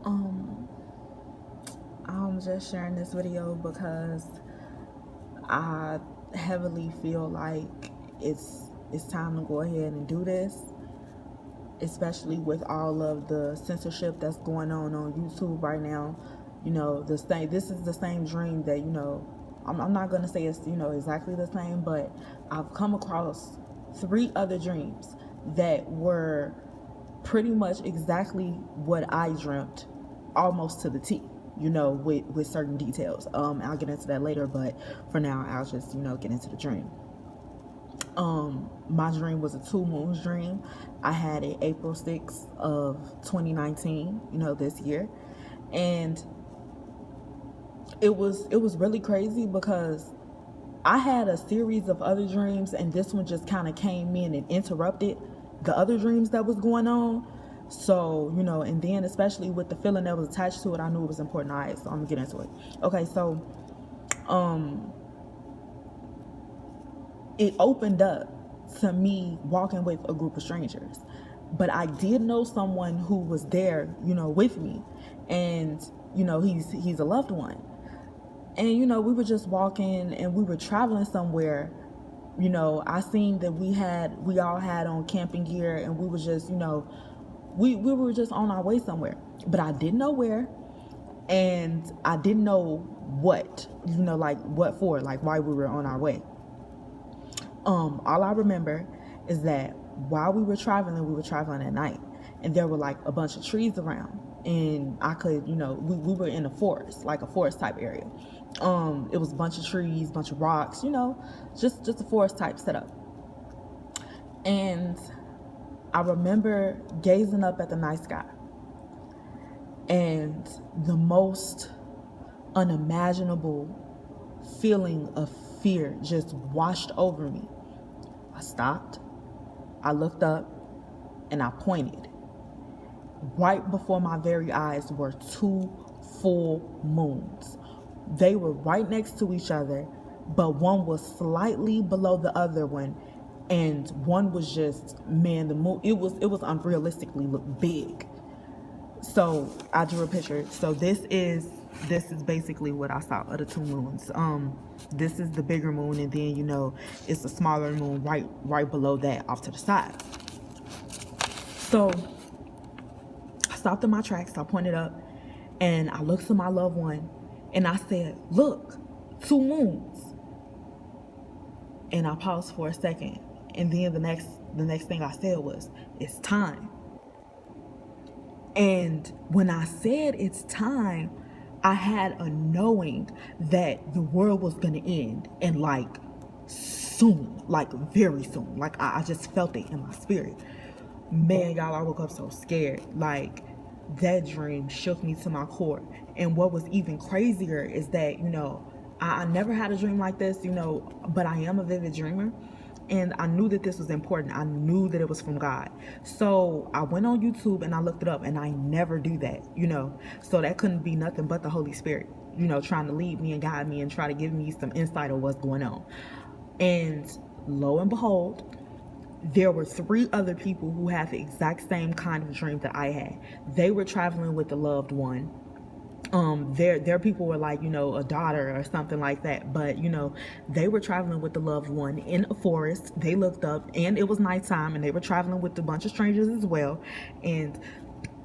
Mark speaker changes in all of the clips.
Speaker 1: Um, I'm just sharing this video because I heavily feel like it's time to go ahead and do this, especially with all of the censorship that's going on YouTube right now. This is the same dream that, I'm not going to say it's, exactly the same, but I've come across 3 other dreams that were pretty much exactly what I dreamt, almost to the T, with certain details. I'll get into that later, but for now, I'll just, get into the dream. My dream was a 2 moons dream. I had it April 6th of 2019, this year. And it was really crazy because I had a series of other dreams, and this one just kind of came in and interrupted the other dreams that was going on. So, and then especially with the feeling that was attached to it, I knew it was important. All right, so I'm gonna get into it. Okay, so it opened up to me walking with a group of strangers. But I did know someone who was there, with me. And, he's a loved one. And, we were just walking and we were traveling somewhere. I seen that we all had on camping gear, and we were just, we were just on our way somewhere. But I didn't know where, and I didn't know what, like what for, like why we were on our way. All I remember is that while we were traveling at night, and there were like a bunch of trees around, and I could, we were in a forest, like a forest type area. It was a bunch of trees, bunch of rocks, just a forest type setup. And I remember gazing up at the night sky, and the most unimaginable feeling of fear just washed over me. I stopped, I looked up, and I pointed. Right before my very eyes were 2 full moons. They were right next to each other, but one was slightly below the other one, and one was just, man, the moon, it was unrealistically look big. So I drew a picture. So this is basically what I saw of the 2 moons. This is the bigger moon, and then it's a smaller moon right below that off to the side. So I stopped in my tracks. I pointed up, and I looked to my loved one, and I said, "Look, 2 moons." And I paused for a second, and then the next thing I said was, "It's time." And when I said it's time, I had a knowing that the world was going to end, and like soon, like very soon. Like I just felt it in my spirit. Man, y'all, I woke up so scared. Like that dream shook me to my core. And what was even crazier is that, I never had a dream like this, but I am a vivid dreamer. And I knew that this was important. I knew that it was from God. So I went on YouTube and I looked it up, and I never do that, So that couldn't be nothing but the Holy Spirit, trying to lead me and guide me and try to give me some insight of what's going on. And lo and behold, there were 3 other people who had the exact same kind of dream that I had. They were traveling with a loved one. Their people were like, a daughter or something like that. But, they were traveling with the loved one in a forest. They looked up, and it was nighttime, and they were traveling with a bunch of strangers as well. And,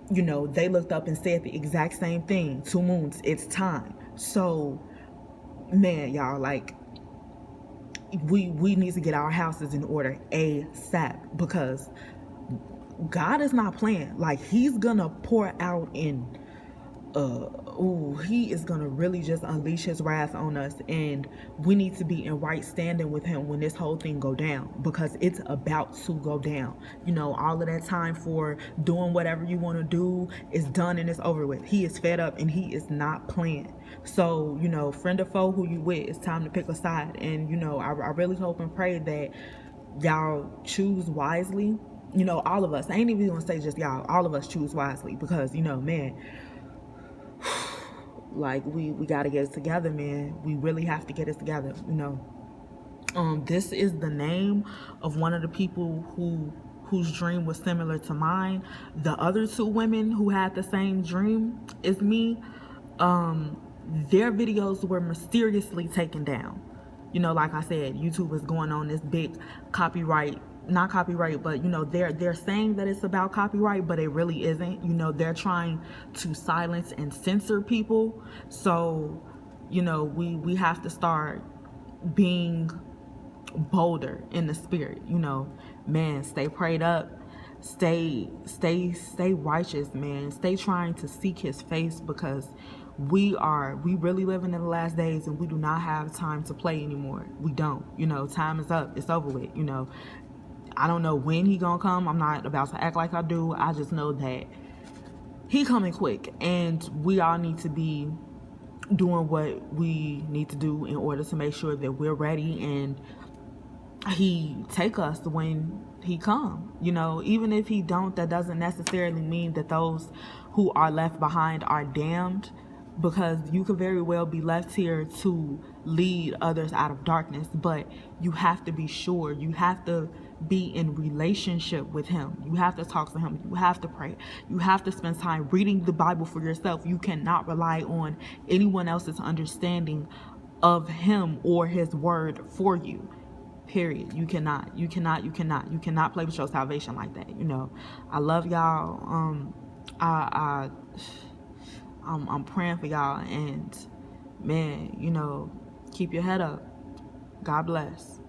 Speaker 1: they looked up and said the exact same thing. 2 moons, it's time. So, man, y'all, like, we need to get our houses in order ASAP, because God is not playing. Like, he's gonna pour out in he is gonna really just unleash his wrath on us, and we need to be in right standing with him when this whole thing go down, because it's about to go down. All of that time for doing whatever you want to do is done, and it's over with. He is fed up, and he is not playing. So friend or foe, who you with, it's time to pick a side. And I really hope and pray that y'all choose wisely. All of us, I ain't even gonna say just y'all, all of us choose wisely, because man, like we got to get it together, man. We really have to get it together. This is the name of one of the people who whose dream was similar to mine. The other two women who had the same dream as me, their videos were mysteriously taken down. You know, like I said, YouTube is going on this big copyright, not copyright, but you know, they're saying that it's about copyright, but it really isn't. You know, they're trying to silence and censor people. So, you know, we have to start being bolder in the spirit. You know, man, stay prayed up, stay righteous, man. Stay trying to seek his face, because we really living in the last days, and we do not have time to play anymore. We don't. You know, time is up. It's over with. You know, I don't know when he gonna come. I'm not about to act like I do. I just know that he coming quick, and we all need to be doing what we need to do in order to make sure that we're ready and he take us when he come. You know, even if he don't, that doesn't necessarily mean that those who are left behind are damned, because you could very well be left here to lead others out of darkness. But you have to be sure, you have to be in relationship with him. You have to talk to him. You have to pray. You have to spend time reading the Bible for yourself. You cannot rely on anyone else's understanding of him or his word for you. Period. You cannot play with your salvation like that. You know, I love y'all. I'm praying for y'all, and man, you know, keep your head up. God bless.